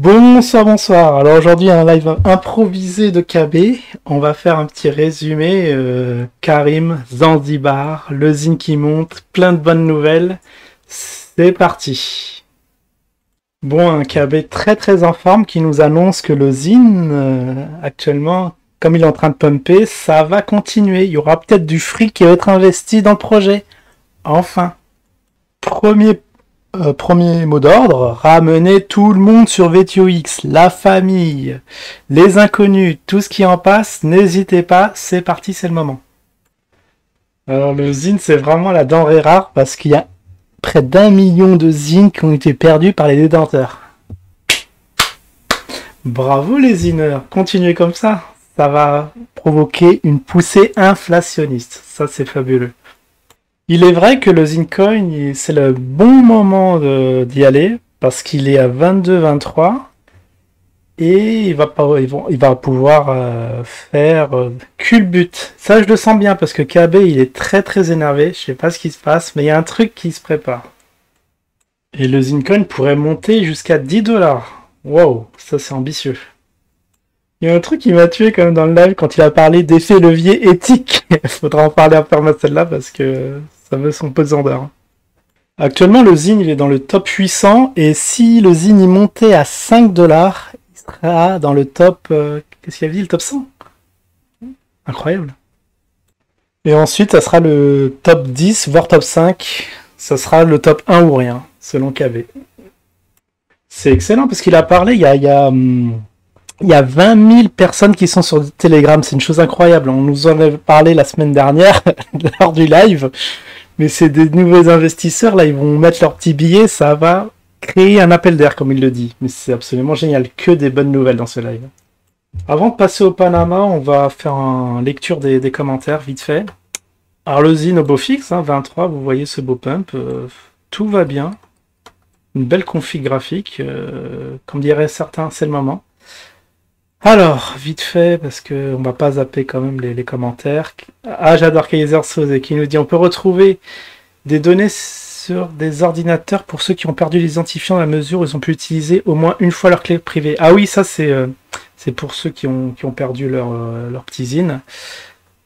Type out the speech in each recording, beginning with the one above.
Bonsoir, bonsoir. Alors aujourd'hui, un live improvisé de KB. On va faire un petit résumé. Karim, Zanzibar, le zine qui monte, plein de bonnes nouvelles. C'est parti. Bon, un KB très très en forme qui nous annonce que le zine, actuellement, comme il est en train de pumper, ça va continuer. Il y aura peut-être du fric qui va être investi dans le projet. Enfin, premier mot d'ordre, ramener tout le monde sur VTOX, la famille, les inconnus, tout ce qui en passe, n'hésitez pas, c'est parti, c'est le moment. Alors le zine, c'est vraiment la denrée rare parce qu'il y a près d'1 million de zines qui ont été perdus par les détenteurs. Bravo les zineurs, continuez comme ça va provoquer une poussée inflationniste, ça c'est fabuleux. Il est vrai que le Zincoin, c'est le bon moment d'y aller parce qu'il est à 22-23 et il va pouvoir faire culbute. Ça, je le sens bien parce que KB, il est très très énervé. Je sais pas ce qui se passe, mais il y a un truc qui se prépare. Et le Zincoin pourrait monter jusqu'à 10 $. Wow, ça c'est ambitieux. Il y a un truc qui m'a tué quand même dans le live quand il a parlé d'effet levier éthique. Il faudra en parler après ma celle-là parce que ça veut son pesant d'heure. Actuellement, le zine, il est dans le top 800 et si le zine y montait à 5 $, il sera dans le top... qu'est-ce qu'il avait dit, le top 100? Incroyable. Et ensuite, ça sera le top 10, voire top 5. Ça sera le top 1 ou rien, selon KB. C'est excellent parce qu'il a parlé, il y a 20 000 personnes qui sont sur Telegram, c'est une chose incroyable. On nous en avait parlé la semaine dernière lors du live, mais c'est des nouveaux investisseurs, là ils vont mettre leurs petits billets, ça va créer un appel d'air comme il le dit. Mais c'est absolument génial, que des bonnes nouvelles dans ce live. Avant de passer au Panama, on va faire une lecture des commentaires vite fait. Alors le zine au beau fixe, 23, vous voyez ce beau pump, tout va bien. Une belle config graphique, comme diraient certains, c'est le moment. Alors, vite fait, parce qu'on va pas zapper quand même les commentaires. Ah, j'adore Kaiser Soze qui nous dit on peut retrouver des données sur des ordinateurs pour ceux qui ont perdu l'identifiant dans la mesure où ils ont pu utiliser au moins une fois leur clé privée. Ah oui, ça c'est pour ceux qui ont perdu leur petit zine.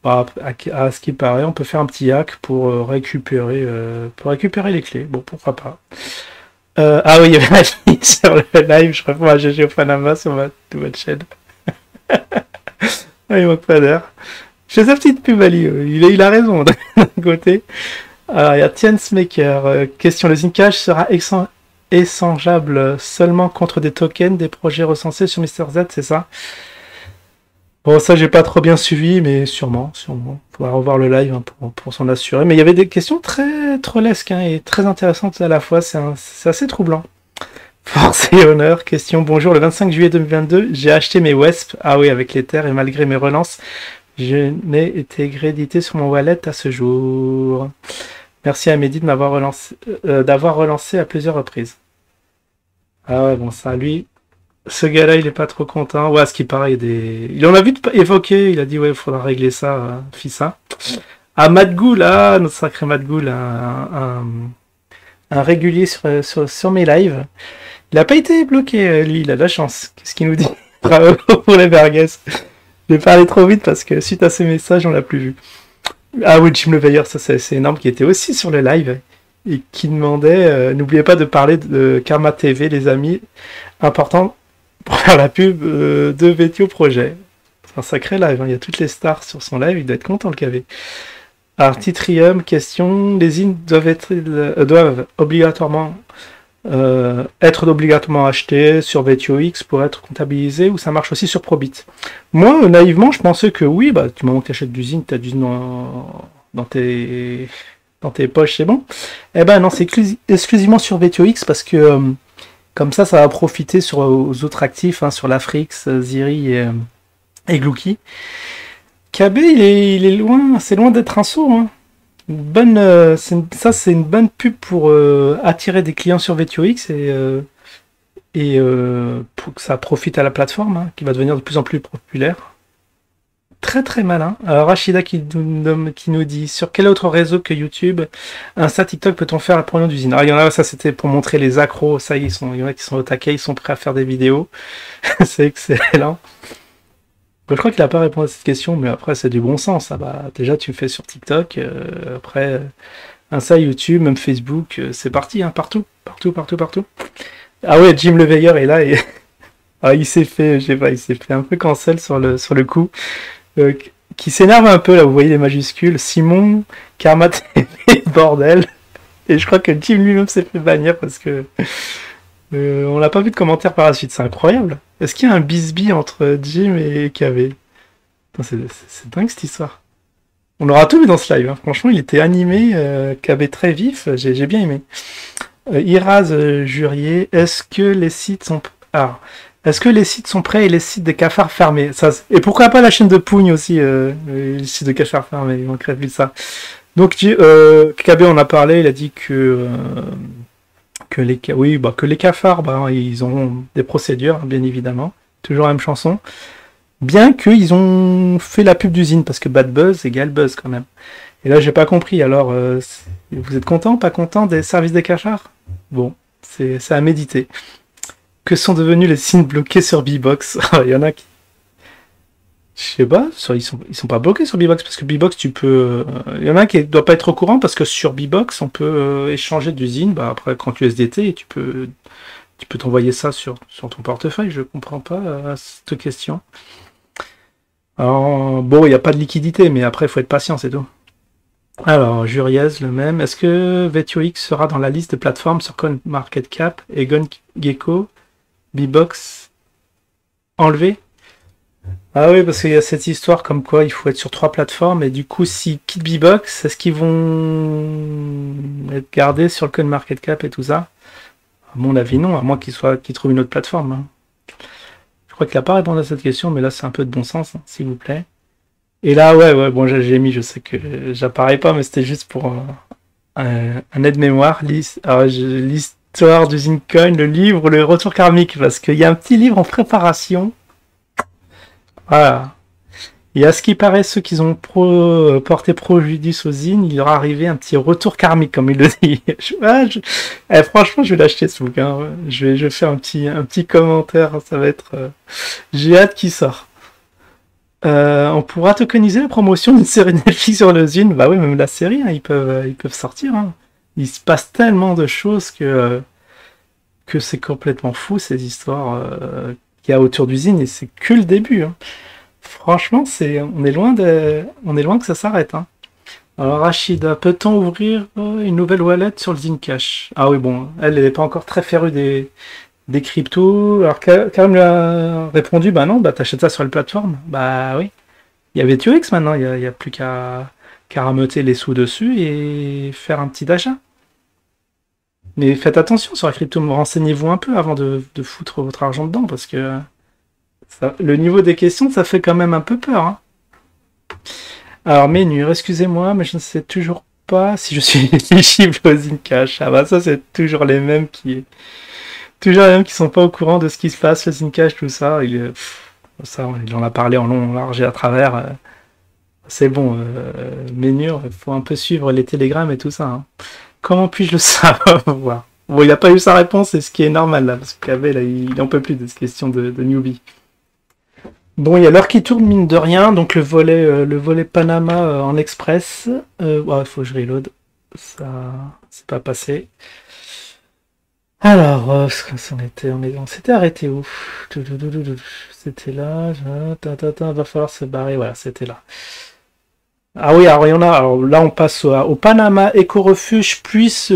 Bah, à ce qui paraît, on peut faire un petit hack pour récupérer les clés. Bon, pourquoi pas. Ah oui, il y avait ma fille sur le live, je réponds à GG au Panama sur ma nouvelle chaîne. Ah, il manque pas d'air. Je fais sa petite pub, Ali. Il a raison d'un côté. Alors, il y a Tiensmaker. Question, le Zincash sera échangeable seulement contre des tokens des projets recensés sur Mister Z, c'est ça? Bon, ça, j'ai pas trop bien suivi, mais sûrement. Faudra revoir le live pour s'en assurer. Mais il y avait des questions très trollesques et très intéressantes à la fois. C'est assez troublant. Force et honneur, question, bonjour, le 25 juillet 2022, j'ai acheté mes WESP, ah oui, avec l'Ether, et malgré mes relances, je n'ai été crédité sur mon wallet à ce jour. Merci à Mehdi de m'avoir d'avoir relancé à plusieurs reprises. Ah ouais, bon, ça, lui, ce gars-là, il est pas trop content. Ouais, ce qui paraît, il en a vu évoquer, il a dit, ouais, il faudra régler ça, Fissa. Ah, Madgoul, notre sacré Madgoul, un régulier sur mes lives. Il n'a pas été bloqué, lui, il a de la chance. Qu'est-ce qu'il nous dit? Bravo pour les merguez. Je vais pas aller trop vite parce que suite à ces messages, on l'a plus vu. Ah oui, Jim Leveilleur, ça c'est énorme, qui était aussi sur le live et qui demandait, n'oubliez pas de parler de Karma TV, les amis, important pour faire la pub de VTO Projet. C'est un sacré live, il y a toutes les stars sur son live, il doit être content le KV. Alors, Titrium, question, les zines doivent obligatoirement être obligatoirement achetés sur VTOX pour être comptabilisés ou ça marche aussi sur Probit? Moi, naïvement, je pensais que oui, bah, du moment que tu achètes du zine, tu as du zine dans tes poches, c'est bon. Eh ben non, c'est exclusivement sur VTOX parce que comme ça va profiter aux autres actifs, sur l'Afrix, Ziri et Glouki. KB, il est loin, c'est loin d'être un sourd. C'est une bonne pub pour attirer des clients sur VTOX et pour que ça profite à la plateforme, qui va devenir de plus en plus populaire. très très malin. Alors Rachida qui nous dit sur quel autre réseau que YouTube, Insta, TikTok peut-on faire la promo d'usine? Alors il y en a, ça c'était pour montrer les accros, ça il y en a qui sont au taquet, ils sont prêts à faire des vidéos. C'est excellent. Je crois qu'il n'a pas répondu à cette question, mais après c'est du bon sens. Ah bah, déjà tu le fais sur TikTok, après Insta, YouTube, même Facebook, c'est parti, hein, partout, partout, partout, partout. Ah ouais, Jim le Veilleur est là et ah, il s'est fait, je sais pas, il s'est fait un peu cancel sur le coup. Euh, qui s'énerve un peu, là, vous voyez les majuscules. Simon, Karma TV, bordel. Et je crois que Jim lui-même s'est fait bannir parce que on n'a pas vu de commentaire par la suite. C'est incroyable. Est-ce qu'il y a un bisbee entre Jim et KV? C'est dingue cette histoire. On aura tout vu dans ce live. Hein. Franchement, il était animé, KB très vif. J'ai bien aimé. Iraz Jurier, est-ce que les sites sont... Ah, est-ce que les sites sont prêts et les sites des cafards fermés? Ça, et pourquoi pas la chaîne de Pougne aussi, les sites de cafards fermés, ils manquerait de ça. Donc, KB en a parlé, il a dit que les cafards, bah, ils ont des procédures, bien évidemment. Toujours la même chanson. Bien qu'ils ont fait la pub d'usine, parce que bad buzz égale buzz quand même. Et là, j'ai pas compris. Alors, vous êtes content, pas content des services des cafards? Bon, c'est à méditer. Que sont devenus les signes bloqués sur Bbox? Il y en a qui... Je sais pas, ils sont pas bloqués sur Bbox, parce que Bbox, tu peux... Il y en a qui doit pas être au courant, parce que sur Bbox, on peut échanger d'usine, bah, après, quand tu SDT, et tu peux t'envoyer ça sur ton portefeuille. Je comprends pas cette question. Alors, bon, il n'y a pas de liquidité, mais après, il faut être patient, c'est tout. Alors, Juriez, le même. Est-ce que VTOX sera dans la liste de plateformes sur CoinMarketCap et GonGecko, Bbox enlevé? Ah oui, parce qu'il y a cette histoire comme quoi il faut être sur 3 plateformes, et du coup, s'ils quittent Bbox, est-ce qu'ils vont être gardés sur le CoinMarketCap et tout ça? À mon avis, non, à moins qu'ils trouvent une autre plateforme. Hein. Je crois qu'il n'a pas répondu à cette question, mais là, c'est un peu de bon sens, hein, s'il vous plaît. Et là, ouais, bon, j'ai mis, je sais que j'apparais pas, mais c'était juste pour un aide-mémoire. L'histoire du Zincoin, le livre, le retour karmique, parce qu'il y a un petit livre en préparation. Voilà. Et à ce qui paraît, ceux qui ont porté préjudice aux Zine, il leur est arrivé un petit retour karmique, comme il le dit. Franchement, je vais l'acheter ce bouquin. Ouais. Je vais faire un petit commentaire, ça va être... J'ai hâte qu'il sorte. On pourra tokeniser la promotion d'une série Netflix sur le Zine. Bah oui, même la série, hein, ils peuvent sortir. Hein. Il se passe tellement de choses que c'est complètement fou, ces histoires qu'il y a autour du Zine, et c'est que le début. Hein. Franchement, on est loin que ça s'arrête. Hein. Alors Rachida, peut-on ouvrir une nouvelle wallet sur le Zcash? Ah oui, bon, elle n'est pas encore très férue des cryptos. Alors Karim lui a répondu, bah non, bah t'achètes ça sur la plateforme. Bah oui. Il y avait TUX maintenant, il y a plus qu'à rameuter les sous dessus et faire un petit d'achat. Mais faites attention sur la crypto, renseignez-vous un peu avant de foutre votre argent dedans, parce que le niveau des questions, ça fait quand même un peu peur. Hein. Alors, Ménure, excusez-moi, mais je ne sais toujours pas si je suis éligible aux Zcash. Ah bah ça, c'est toujours les mêmes qui sont pas au courant de ce qui se passe, le Zcash, tout ça. Ça, il en a parlé en long, en large et à travers. C'est bon, Ménure, il faut un peu suivre les télégrammes et tout ça. Hein. Comment puis-je le savoir? Bon, il n'a pas eu sa réponse, c'est ce qui est normal, là, parce qu'Avé, là, il n'en peut plus de cette question de newbie. Bon, il y a l'heure qui tourne, mine de rien, donc le volet Panama en express. Il faut que je reload. Ça, c'est pas passé. Alors, on s'était arrêté où? C'était là. Va falloir se barrer. Voilà, c'était là. Ah oui, alors il y en a. Alors là, on passe au Panama Éco-Refuge plus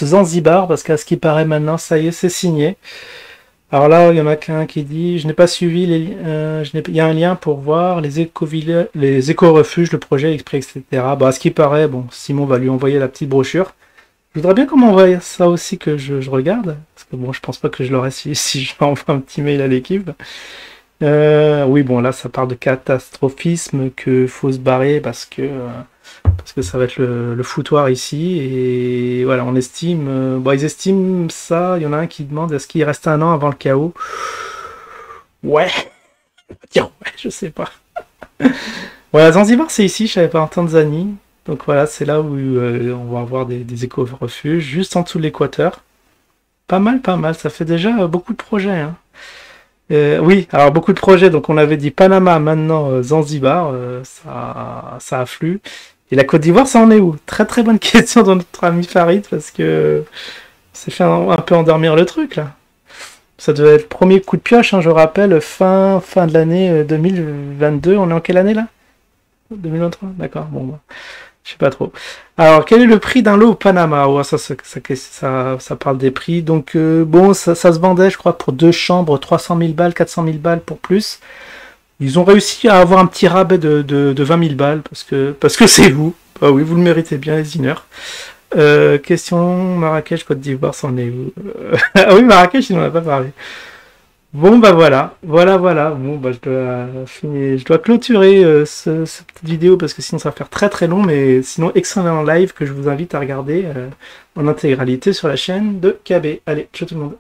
Zanzibar, parce qu'à ce qui paraît maintenant, ça y est, c'est signé. Alors là, il y en a qu'un qui dit, je n'ai pas suivi il y a un lien pour voir les éco-refuges, le projet exprès, etc. Bah, à ce qui paraît, bon, Simon va lui envoyer la petite brochure. Je voudrais bien qu'on m'envoie ça aussi, que je regarde, parce que bon, je pense pas que je l'aurai si je envoie un petit mail à l'équipe. Oui, bon, là, ça parle de catastrophisme, que faut se barrer parce que ça va être le foutoir ici, et voilà, on estime, ils estiment ça. Il y en a un qui demande est-ce qu'il reste un an avant le chaos. Ouais, dire ouais, je sais pas. Voilà, Zanzibar, c'est ici, je savais pas, en Tanzanie. Donc voilà, c'est là où on va avoir des éco-refuges, juste en dessous de l'équateur. Pas mal, pas mal. Ça fait déjà beaucoup de projets, hein. Oui, alors beaucoup de projets. Donc on avait dit Panama, maintenant Zanzibar, ça afflue. Et la Côte d'Ivoire, ça en est où? Très très bonne question de notre ami Farid parce que c'est fait un peu endormir le truc là. Ça devait être le premier coup de pioche, hein, je rappelle, fin de l'année 2022. On est en quelle année là? 2023. D'accord, bon, bah, je sais pas trop. Alors, quel est le prix d'un lot au Panama? Ouais, ça parle des prix. Donc, bon, ça se vendait, je crois, pour deux chambres, 300 000 balles, 400 000 balles pour plus. Ils ont réussi à avoir un petit rabais de 20 000 balles parce que c'est vous. Bah oui, vous le méritez bien, les Ineurs. Question Marrakech, Côte d'Ivoire, c'en est où? Ah oui, Marrakech, il n'en a pas parlé. Bon bah voilà. Bon bah je dois clôturer cette petite vidéo parce que sinon ça va faire très très long, mais sinon excellent live que je vous invite à regarder en intégralité sur la chaîne de KB. Allez, ciao tout le monde.